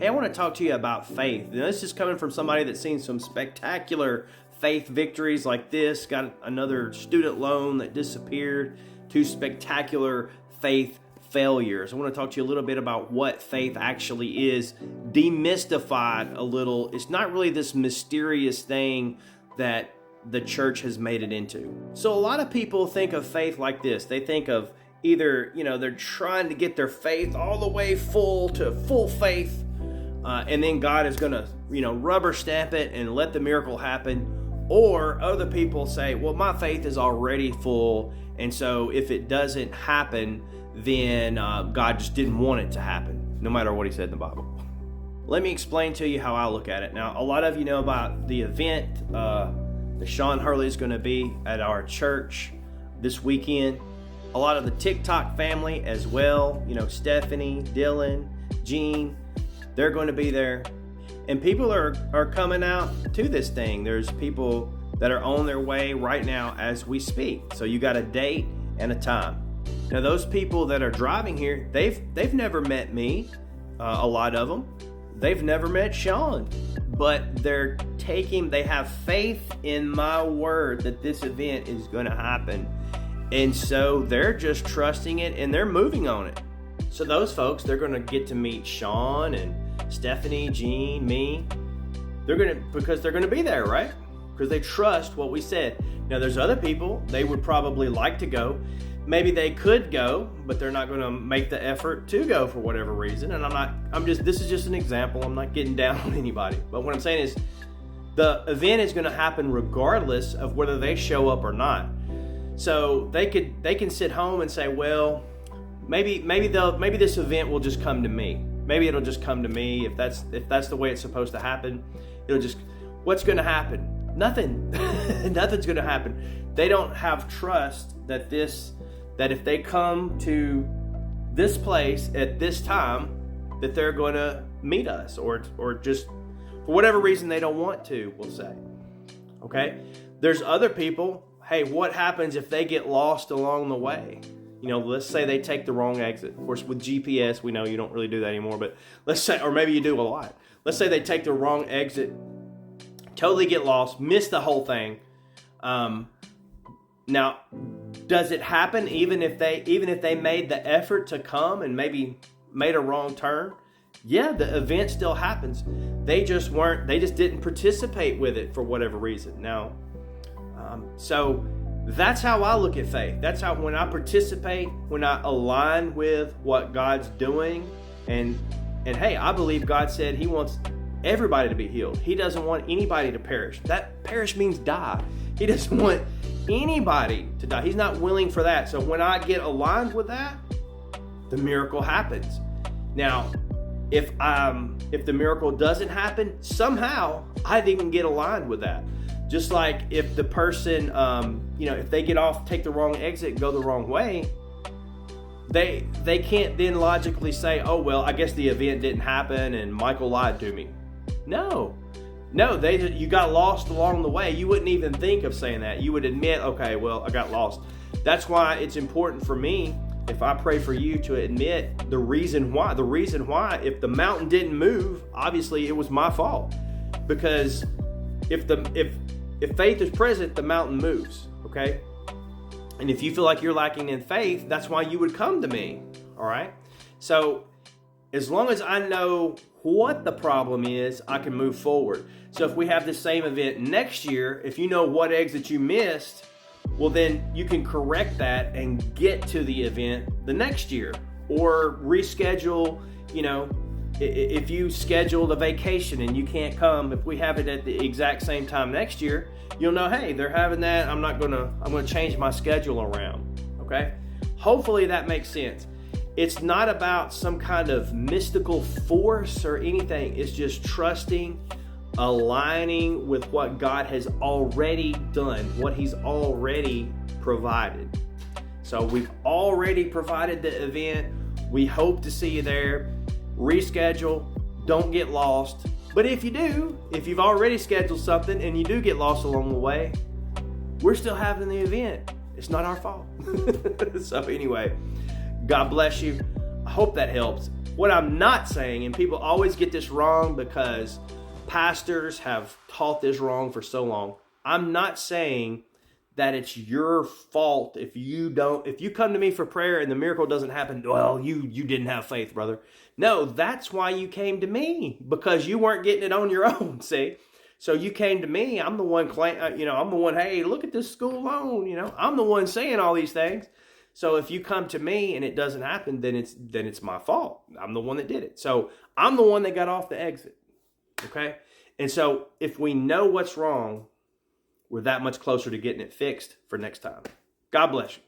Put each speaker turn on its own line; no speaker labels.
Hey, I want to talk to you about faith. Now, this is coming from somebody that's seen some spectacular faith victories like this, got another student loan that disappeared, 2 spectacular faith failures. I want to talk to you a little bit about what faith actually is, demystified a little. It's not really this mysterious thing that the church has made it into. So a lot of people think of faith like this. They think of either, they're trying to get their faith all the way full to full faith, and then God is going to, rubber stamp it and let the miracle happen. Or other people say, well, my faith is already full, and so if it doesn't happen, then God just didn't want it to happen, no matter what he said in the Bible. Let me explain to you how I look at it. Now, a lot of you know about the event that Sean Hurley is going to be at our church this weekend. A lot of the TikTok family as well, Stephanie, Dylan, Gene, they're going to be there. And people are coming out to this thing. There's people that are on their way right now as we speak. So you got a date and a time. Now those people that are driving here, they've never met me, a lot of them. They've never met Sean, but they have faith in my word that this event is going to happen. And so they're just trusting it and they're moving on it. So those folks, they're going to get to meet Sean and Stephanie, Gene, me. Because they're going to be there, right? Because they trust what we said. Now there's other people, they would probably like to go. Maybe they could go, but they're not going to make the effort to go for whatever reason. And this is just an example. I'm not getting down on anybody. But what I'm saying is the event is going to happen regardless of whether they show up or not. So they can sit home and say, well, maybe this event will just come to me. Maybe it'll just come to me if that's the way it's supposed to happen. What's going to happen? Nothing. Nothing's going to happen. They don't have trust that if they come to this place at this time, that they're going to meet us, or just for whatever reason they don't want to, we'll say. Okay? There's other people, hey, what happens if they get lost along the way? Let's say they take the wrong exit. Of course, with GPS, we know you don't really do that anymore, but let's say, or maybe you do a lot. Let's say they take the wrong exit, totally get lost, miss the whole thing. Now, does it happen even if they made the effort to come and maybe made a wrong turn? Yeah, the event still happens. They just didn't participate with it for whatever reason. Now, so that's how I look at faith. That's how, when I participate, when I align with what God's doing, and hey, I believe God said he wants everybody to be healed. He doesn't want anybody to perish. That perish means die. He doesn't want anybody to die. He's not willing for that. So when I get aligned with that, the miracle happens. Now, if the miracle doesn't happen, somehow I didn't get aligned with that. Just like if the person, if they get off, take the wrong exit, go the wrong way, they can't then logically say, oh, well, I guess the event didn't happen and Michael lied to me. No, you got lost along the way. You wouldn't even think of saying that. You would admit, okay, well, I got lost. That's why it's important for me, if I pray for you, to admit the reason why. The reason why, if the mountain didn't move, obviously it was my fault. Because if faith is present, the mountain moves, okay? And if you feel like you're lacking in faith, that's why you would come to me, all right? So as long as I know what the problem is, I can move forward. So if we have the same event next year, if you know what exit you missed, well, then you can correct that and get to the event the next year, or reschedule. If you scheduled a vacation and you can't come, if we have it at the exact same time next year, you'll know, hey, they're having that. I'm going to change my schedule around. Okay. Hopefully that makes sense. It's not about some kind of mystical force or anything. It's just trusting, aligning with what God has already done, what he's already provided. So we've already provided the event. We hope to see you there. Reschedule. Don't get lost. But if you do, if you've already scheduled something and you do get lost along the way, we're still having the event. It's not our fault. So anyway, God bless you. I hope that helps. What I'm not saying, and people always get this wrong because pastors have taught this wrong for so long. I'm not saying that it's your fault if you come to me for prayer and the miracle doesn't happen. Well, you didn't have faith, brother. No, that's why you came to me, because you weren't getting it on your own. See, so you came to me. I'm the one I'm the one. Hey, look at this school loan. I'm the one saying all these things. So if you come to me and it doesn't happen, then it's my fault. I'm the one that did it. So I'm the one that got off the exit. Okay, and so if we know what's wrong, we're that much closer to getting it fixed for next time. God bless you.